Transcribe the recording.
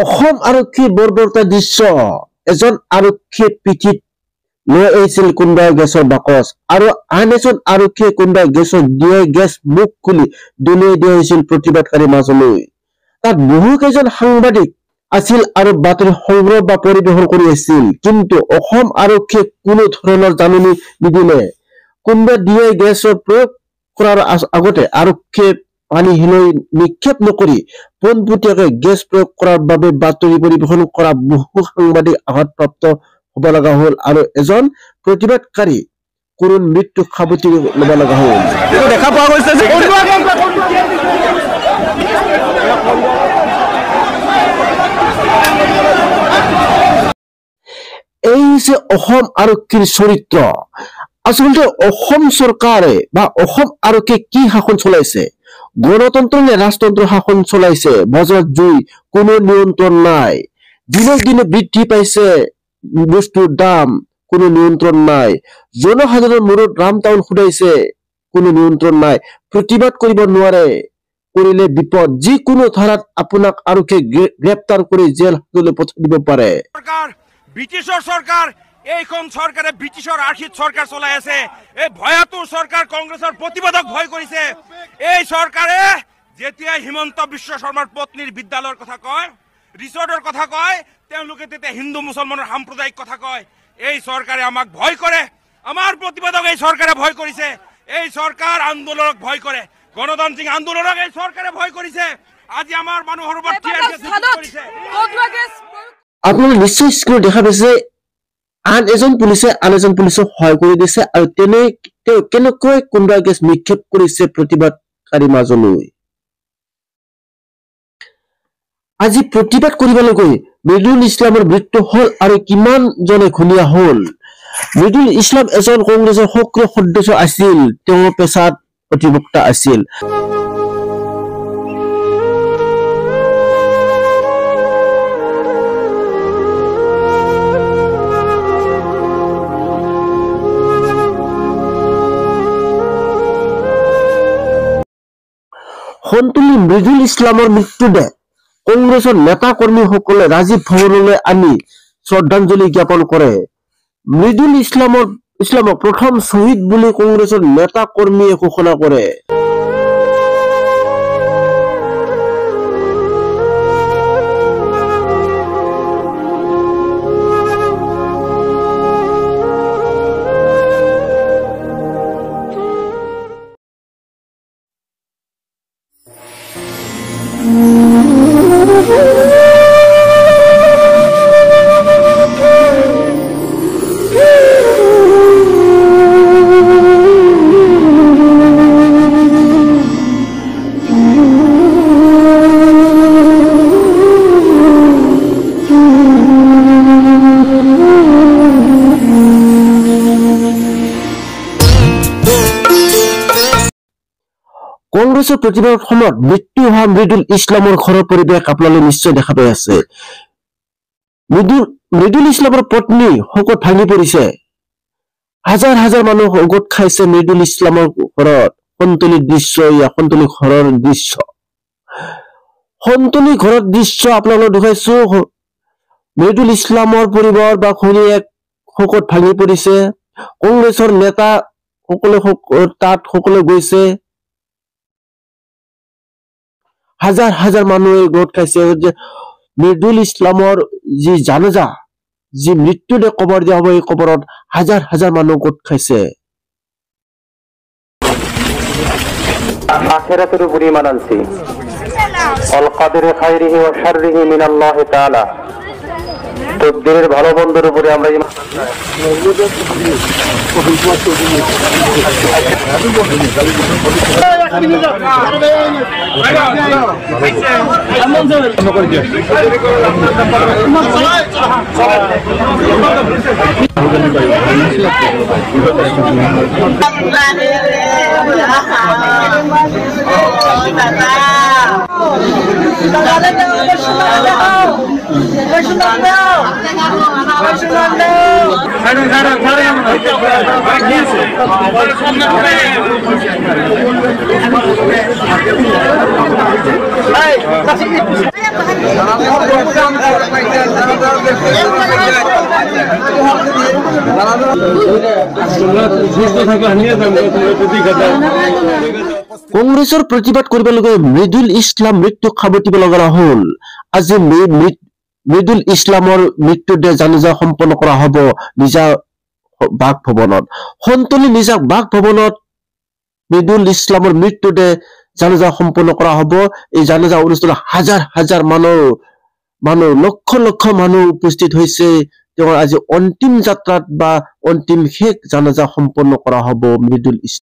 অসম আৰক্ষীৰ বৰ্বৰতা দৃশ্য এজন আৰক্ষীয়ে পিঠিত লৈ আহিছিল কোনোবাই গেছৰ বাকচ আৰু আন এজন আৰক্ষীয়ে কোনোবাই গেছ মুখ খুলি দলিয়াই দিয়া হৈছিল প্ৰতিবাদকাৰী মাজলৈ তাত বহু কেইজন সাংবাদিক আছিল আৰু বাতৰি সংগ্ৰহ বা পৰিৱেশন কৰি আছিল কিন্তু অসম আৰক্ষীয়ে কোনো ধৰণৰ জাননী নিদিলে কোনোবা দিয়ে গেছৰ প্ৰয়োগ কৰাৰ আগতে আৰক্ষীয়ে পানী হিলৈ নিক্ষেপ নকৰি পোনপটীয়াকৈ গেছ প্ৰয়োগ কৰাৰ বাবে বাতৰি পৰিৱেশন কৰা বহু সাংবাদিক আঘাতপ্ৰাপ্ত হ'ব লগা হ'ল আৰু এজন প্ৰতিবাদকাৰী কৰোণ মৃত্যু সাৱটি ল'ব লগা হ'ল দেখা পোৱা গৈছে যে এই যে অসম আৰক্ষীৰ চৰিত্ৰ আচলতে অসম চৰকাৰে বা অসম আৰক্ষীয়ে কি শাসন চলাইছে গণতন্ত্ৰ নে ৰাজতন্ত্ৰ শাসন চলাইছে বজাৰত জুই কোনো নিয়ন্ত্ৰণ নাই দিনক দিনে বৃদ্ধি পাইছে বস্তুৰ দাম কোনো নিয়ন্ত্ৰণ নাই জনসাধাৰণৰ মূৰত ৰামটাউন খুদাইছে কোনো নিয়ন্ত্ৰণ নাই প্ৰতিবাদ কৰিব নোৱাৰে কৰিলে বিপদ যিকোনো ধাৰাত আপোনাক আৰক্ষীয়ে গ্ৰেপ্তাৰ কৰি জেল হাজতলৈ পঠাই দিব পাৰে ব্ৰিটিছৰ চৰকাৰ এইখন চৰকাৰে ব্ৰিটিছৰ আৰ্হিত চৰকাৰ চলাই আছে এই ভয়াতুৰ চৰকাৰ কংগ্ৰেছৰ প্ৰতিবাদক ভয় কৰিছে এই চৰকাৰে যেতিয়া হিমন্ত বিশ্ব শৰ্মাৰ পত্নীৰ বিদ্যালয়ৰ কথা কয় ৰিচৰ্টৰ কথা কয় তেওঁলোকে তেতিয়া হিন্দু মুছলমানৰ সাম্প্ৰদায়িক কথা কয় এই চৰকাৰে আমাক ভয় কৰে আমাৰ প্ৰতিবাদক এই চৰকাৰে ভয় কৰিছে এই চৰকাৰ আন্দোলনক ভয় কৰে গণতান্ত্ৰিক আন্দোলনক এই চৰকাৰে ভয় কৰিছে আজি আমাৰ মানুহৰ ওপৰত কৰিছে আপোনালোকে নিশ্চয় স্ক্ৰীনত দেখা পাইছে আন এজন পুলিচে আন এজন পুলিচক সহায় কৰি দিছে আৰু কেনেকৈ কোনোবা গেছ নিক্ষেপ কৰিছে প্ৰতিবাদকাৰী মাজলৈ আজি প্ৰতিবাদ কৰিবলৈ গৈ মৃদুল ইছলামৰ মৃত্যু হ'ল আৰু কিমান জনে ঘূণীয়া হ'ল মৃদুল ইছলাম এজন কংগ্ৰেছৰ সক্ৰিয় সদস্য আছিল তেওঁ পেছাত অধিবক্তা আছিল সন্তুলি মৃদুল ইছলামৰ মৃত্যুতে কংগ্ৰেছৰ নেতা কৰ্মীসকলে ৰাজীৱ ভৱনলৈ আনি শ্ৰদ্ধাঞ্জলি জ্ঞাপন কৰে মৃদুল ইছলামক প্ৰথম শ্বহীদ বুলি কংগ্ৰেছৰ নেতা কৰ্মীয়ে ঘোষণা কৰে কংগ্ৰেছৰ প্ৰতিবাদৰ সময়ত মৃত্যু হোৱা মৃদুল ইছলামৰ ঘৰৰ পৰিৱেশ আপোনালোকে নিশ্চয় দেখা পাই আছে মৃদুল ইছলামৰ পত্নী শোকত ভাঙি পৰিছে হাজাৰ হাজাৰ মানুহ গোট খাইছে মৃদুল ইছলামৰ ঘৰত সন্তুলি দৃশ্য সন্তুলি ঘৰৰ দৃশ্য সন্তুলি ঘৰৰ দৃশ্য আপোনালোকক দেখাইছো মৃদুল ইছলামৰ পৰিবাৰ বা ঘৈণীয়েক শোকত ভাঙি পৰিছে কংগ্ৰেছৰ নেতা সকলে গৈছে হাজাৰ হাজাৰ মানুহে গোট খাইছে যে মৃদুল ইছলামৰ যি জানাজা যি মৃত্যুতে কবৰ দিয়া হ'ব এই কবৰত হাজাৰ হাজাৰ মানুহ গোট খাইছে আখিরাতের উপর ঈমান আনছি আল কাদির খায়রিহি ওয়া শাররিহি মিনাল্লাহ তাআলা তকদীরের ভালো বন্ধের উপরে আমরা ঈমান কংগ্ৰেছৰ প্ৰতিবাদ কৰিব লগে মৃদুল ইছলাম মৃত্যু খাবতিব লগা হল। আজি মৃদুল ইছলামৰ মৃত্যুদেহ জানাজা সম্পন্ন কৰা হব নিজা বাসভৱনত। সন্তলি নিজা বাসভৱনত মৃদুল ইছলামৰ মৃত্যুদেহ জানাজা সম্পন্ন কৰা হব। এই জানাজা অনুষ্ঠানত হাজাৰ হাজাৰ মানুহ লক্ষ লক্ষ মানুহ উপস্থিত হৈছে। তেওঁৰ আজি অন্তিম যাত্ৰাত বা অন্তিম শেষ জানাজা সম্পন্ন কৰা হব মৃদুল ইছলাম।